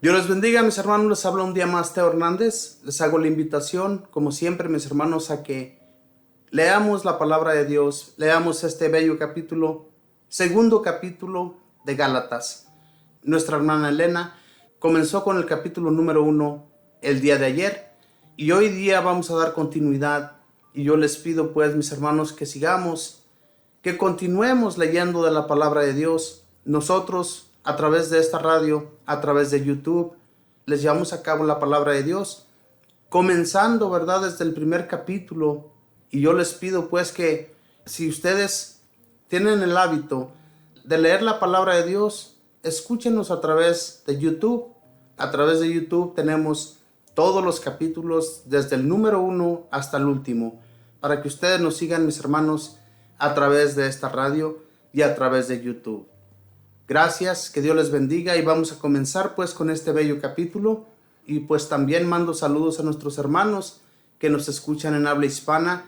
Dios les bendiga, mis hermanos. Les habla un día más Teo Hernández. Les hago la invitación, como siempre, mis hermanos, a que leamos la palabra de Dios. Leamos este bello capítulo, segundo capítulo de Gálatas. Nuestra hermana Elena comenzó con el capítulo número 1 el día de ayer. Y hoy día vamos a dar continuidad. Y yo les pido, pues, mis hermanos, que sigamos, que continuemos leyendo de la palabra de Dios. Nosotros, a través de esta radio, a través de YouTube, les llevamos a cabo la palabra de Dios, comenzando, ¿verdad?, desde el primer capítulo. Y yo les pido, pues, que si ustedes tienen el hábito de leer la palabra de Dios, escúchenos a través de YouTube. A través de YouTube tenemos todos los capítulos, desde el número 1 hasta el último, para que ustedes nos sigan, mis hermanos, a través de esta radio y a través de YouTube. Gracias, que Dios les bendiga, y vamos a comenzar pues con este bello capítulo. Y pues también mando saludos a nuestros hermanos que nos escuchan en habla hispana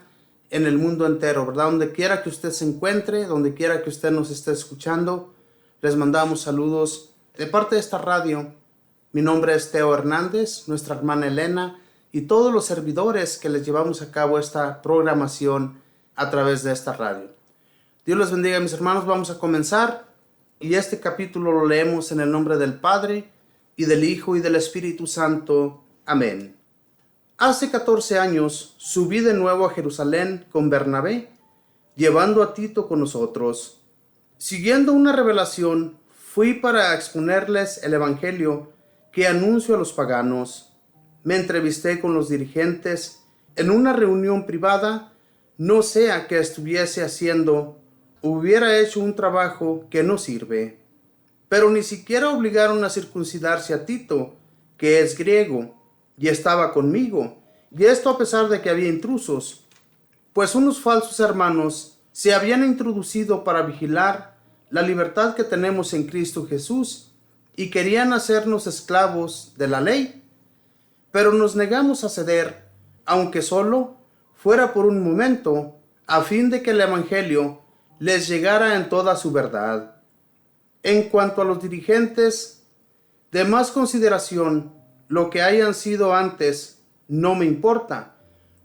en el mundo entero, ¿verdad? Donde quiera que usted se encuentre, donde quiera que usted nos esté escuchando, les mandamos saludos de parte de esta radio. Mi nombre es Teo Hernández, nuestra hermana Elena y todos los servidores que les llevamos a cabo esta programación a través de esta radio. Dios les bendiga, mis hermanos. Vamos a comenzar. Y este capítulo lo leemos en el nombre del Padre, y del Hijo, y del Espíritu Santo. Amén. Hace 14 años subí de nuevo a Jerusalén con Bernabé, llevando a Tito con nosotros. Siguiendo una revelación, fui para exponerles el Evangelio que anuncio a los paganos. Me entrevisté con los dirigentes en una reunión privada, no sea que estuviese hubiera hecho un trabajo que no sirve. Pero ni siquiera obligaron a circuncidarse a Tito, que es griego, y estaba conmigo, y esto a pesar de que había intrusos, pues unos falsos hermanos se habían introducido para vigilar la libertad que tenemos en Cristo Jesús, y querían hacernos esclavos de la ley. Pero nos negamos a ceder, aunque solo fuera por un momento, a fin de que el Evangelio les llegara en toda su verdad. En cuanto a los dirigentes, de más consideración, lo que hayan sido antes no me importa,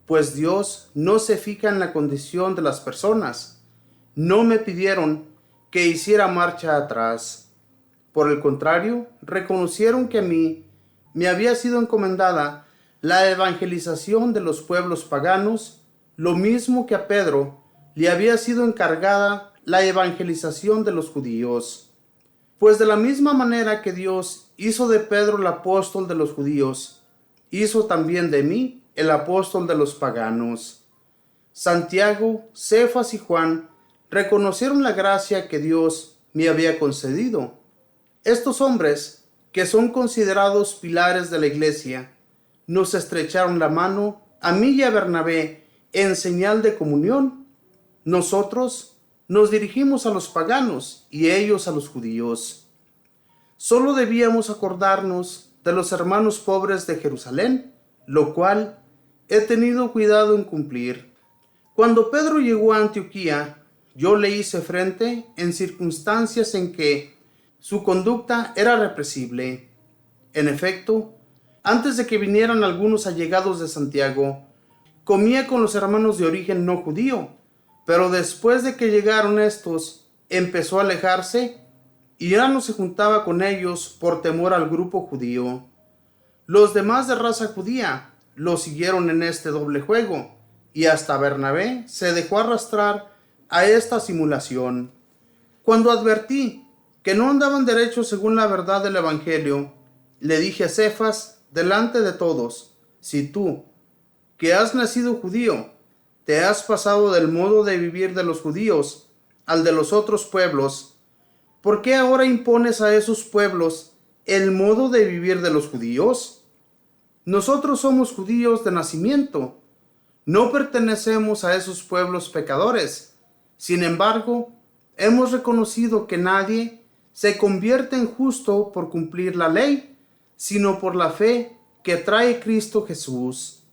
pues Dios no se fija en la condición de las personas. No me pidieron que hiciera marcha atrás. Por el contrario, reconocieron que a mí me había sido encomendada la evangelización de los pueblos paganos, lo mismo que a Pedro le había sido encargada la evangelización de los judíos. Pues de la misma manera que Dios hizo de Pedro el apóstol de los judíos, hizo también de mí el apóstol de los paganos. Santiago, Cefas y Juan reconocieron la gracia que Dios me había concedido. Estos hombres, que son considerados pilares de la iglesia, nos estrecharon la mano a mí y a Bernabé en señal de comunión. Nosotros nos dirigimos a los paganos y ellos a los judíos. Solo debíamos acordarnos de los hermanos pobres de Jerusalén, lo cual he tenido cuidado en cumplir. Cuando Pedro llegó a Antioquía, yo le hice frente en circunstancias en que su conducta era represible. En efecto, antes de que vinieran algunos allegados de Santiago, comía con los hermanos de origen no judío. Pero después de que llegaron estos, empezó a alejarse y ya no se juntaba con ellos por temor al grupo judío. Los demás de raza judía lo siguieron en este doble juego, y hasta Bernabé se dejó arrastrar a esta simulación. Cuando advertí que no andaban derechos según la verdad del Evangelio, le dije a Cefas delante de todos: si tú, que has nacido judío, te has pasado del modo de vivir de los judíos al de los otros pueblos, ¿por qué ahora impones a esos pueblos el modo de vivir de los judíos? Nosotros somos judíos de nacimiento, no pertenecemos a esos pueblos pecadores. Sin embargo, hemos reconocido que nadie se convierte en justo por cumplir la ley, sino por la fe que trae Cristo Jesús.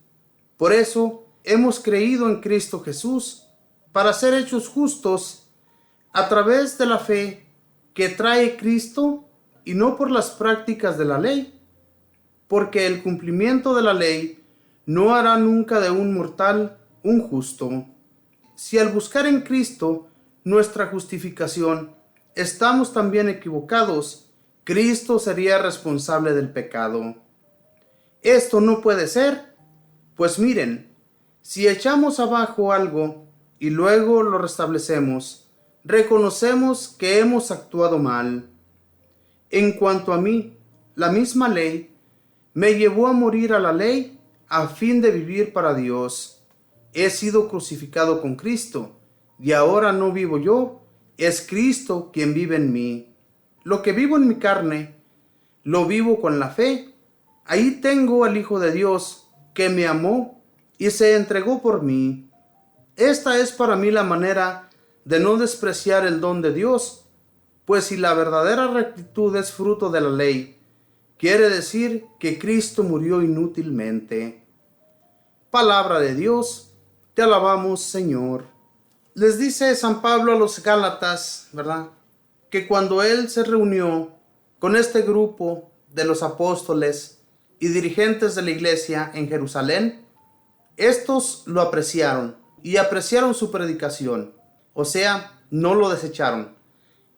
Por eso, hemos creído en Cristo Jesús para ser hechos justos a través de la fe que trae Cristo y no por las prácticas de la ley, porque el cumplimiento de la ley no hará nunca de un mortal un justo. Si al buscar en Cristo nuestra justificación estamos también equivocados, Cristo sería responsable del pecado. Esto no puede ser, pues miren, si echamos abajo algo y luego lo restablecemos, reconocemos que hemos actuado mal. En cuanto a mí, la misma ley me llevó a morir a la ley a fin de vivir para Dios. He sido crucificado con Cristo, y ahora no vivo yo, es Cristo quien vive en mí. Lo que vivo en mi carne, lo vivo con la fe. Ahí tengo al Hijo de Dios, que me amó y se entregó por mí. Esta es para mí la manera de no despreciar el don de Dios, pues si la verdadera rectitud es fruto de la ley, quiere decir que Cristo murió inútilmente. Palabra de Dios, te alabamos, Señor. Les dice San Pablo a los Gálatas, ¿verdad?, que cuando él se reunió con este grupo de los apóstoles y dirigentes de la iglesia en Jerusalén, estos lo apreciaron y apreciaron su predicación, o sea, no lo desecharon.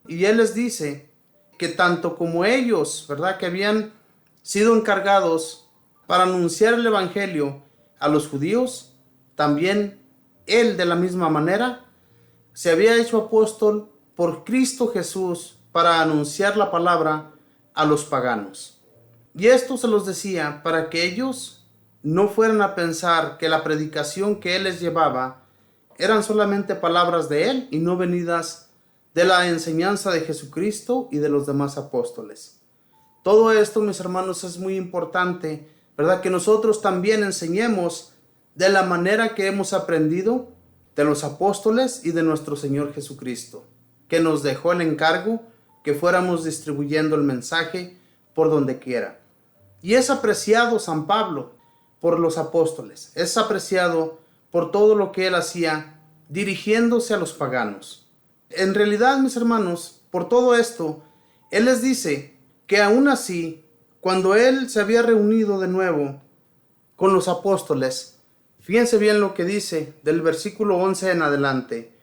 Y él les dice que tanto como ellos, ¿verdad?, que habían sido encargados para anunciar el evangelio a los judíos, también él de la misma manera se había hecho apóstol por Cristo Jesús para anunciar la palabra a los paganos. Y esto se los decía para que ellos no fueran a pensar que la predicación que él les llevaba eran solamente palabras de él y no venidas de la enseñanza de Jesucristo y de los demás apóstoles. Todo esto, mis hermanos, es muy importante, ¿verdad?, que nosotros también enseñemos de la manera que hemos aprendido de los apóstoles y de nuestro Señor Jesucristo, que nos dejó el encargo que fuéramos distribuyendo el mensaje por donde quiera. Y es apreciado San Pablo por los apóstoles, es apreciado por todo lo que él hacía dirigiéndose a los paganos. En realidad, mis hermanos, por todo esto, él les dice que aún así, cuando él se había reunido de nuevo con los apóstoles, fíjense bien lo que dice del versículo 11 en adelante.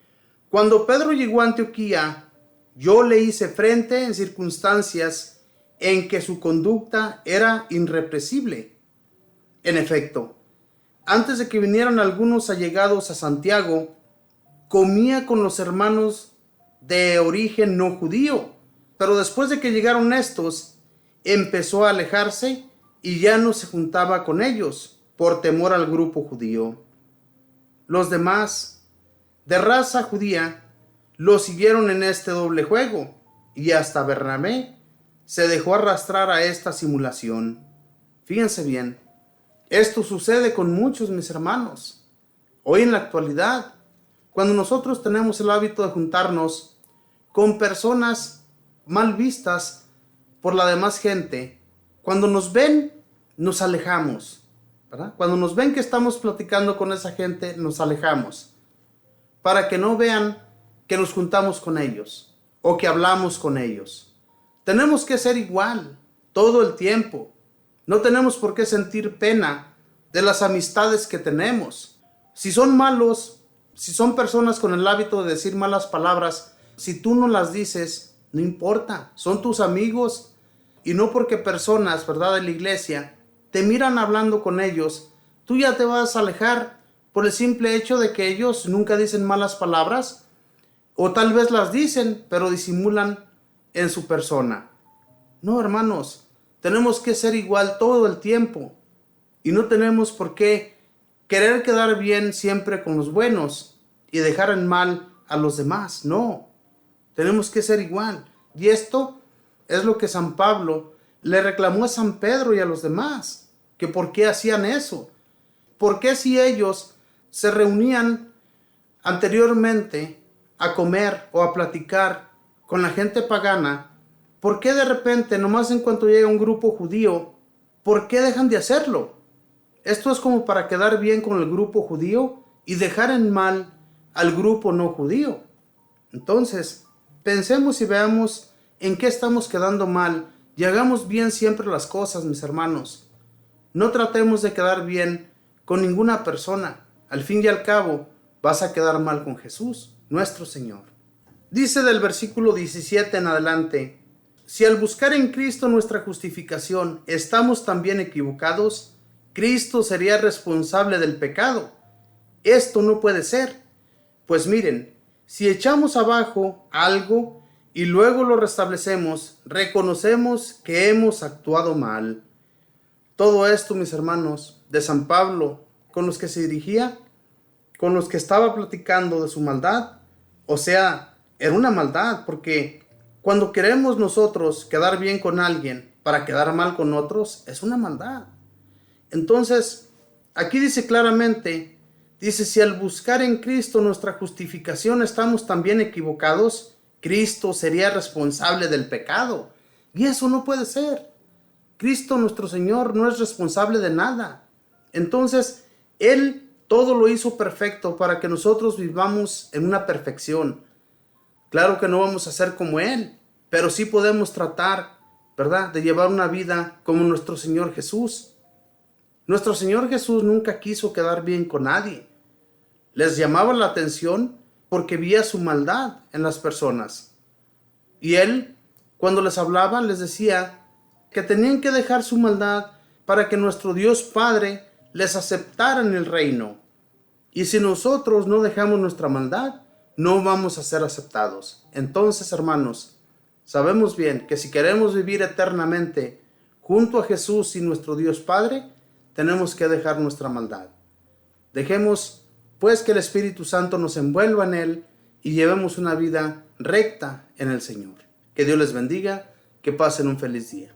Cuando Pedro llegó a Antioquía, yo le hice frente en circunstancias en que su conducta era irrepresible. En efecto, antes de que vinieran algunos allegados a Santiago, comía con los hermanos de origen no judío, pero después de que llegaron estos, empezó a alejarse y ya no se juntaba con ellos por temor al grupo judío. Los demás, de raza judía, lo siguieron en este doble juego, y hasta Bernabé se dejó arrastrar a esta simulación. Fíjense bien, esto sucede con muchos, mis hermanos. Hoy en la actualidad, cuando nosotros tenemos el hábito de juntarnos con personas mal vistas por la demás gente, cuando nos ven, nos alejamos, ¿verdad? Cuando nos ven que estamos platicando con esa gente, nos alejamos, para que no vean que nos juntamos con ellos o que hablamos con ellos. Tenemos que ser igual todo el tiempo. No tenemos por qué sentir pena de las amistades que tenemos. Si son malos, si son personas con el hábito de decir malas palabras, si tú no las dices, no importa, son tus amigos. Y no porque personas, ¿verdad?, de la iglesia te miran hablando con ellos, tú ya te vas a alejar por el simple hecho de que ellos nunca dicen malas palabras, o tal vez las dicen, pero disimulan en su persona. No, hermanos, tenemos que ser igual todo el tiempo, y no tenemos por qué querer quedar bien siempre con los buenos y dejar en mal a los demás. No, tenemos que ser igual. Y esto es lo que San Pablo le reclamó a San Pedro y a los demás, que por qué hacían eso. ¿Por qué si ellos se reunían anteriormente a comer o a platicar con la gente pagana, por qué de repente, nomás en cuanto llega un grupo judío, por qué dejan de hacerlo? Esto es como para quedar bien con el grupo judío y dejar en mal al grupo no judío. Entonces, pensemos y veamos en qué estamos quedando mal y hagamos bien siempre las cosas, mis hermanos. No tratemos de quedar bien con ninguna persona. Al fin y al cabo, vas a quedar mal con Jesús, nuestro Señor. Dice del versículo 17 en adelante: si al buscar en Cristo nuestra justificación estamos también equivocados, Cristo sería responsable del pecado. Esto no puede ser. Pues miren, si echamos abajo algo y luego lo restablecemos, reconocemos que hemos actuado mal. Todo esto, mis hermanos, de San Pablo, con los que se dirigía, con los que estaba platicando de su maldad, o sea, era una maldad, porque cuando queremos nosotros quedar bien con alguien para quedar mal con otros, es una maldad. Entonces, aquí dice claramente, dice, si al buscar en Cristo nuestra justificación estamos también equivocados, Cristo sería responsable del pecado. Y eso no puede ser. Cristo nuestro Señor no es responsable de nada. Entonces, Él todo lo hizo perfecto para que nosotros vivamos en una perfección. Claro que no vamos a ser como Él, pero sí podemos tratar, ¿verdad?, de llevar una vida como nuestro Señor Jesús. Nuestro Señor Jesús nunca quiso quedar bien con nadie. Les llamaba la atención porque veía su maldad en las personas. Y Él, cuando les hablaba, les decía que tenían que dejar su maldad para que nuestro Dios Padre les aceptara en el reino. Y si nosotros no dejamos nuestra maldad, no vamos a ser aceptados. Entonces, hermanos, sabemos bien que si queremos vivir eternamente junto a Jesús y nuestro Dios Padre, tenemos que dejar nuestra maldad. Dejemos, pues, que el Espíritu Santo nos envuelva en Él y llevemos una vida recta en el Señor. Que Dios les bendiga, que pasen un feliz día.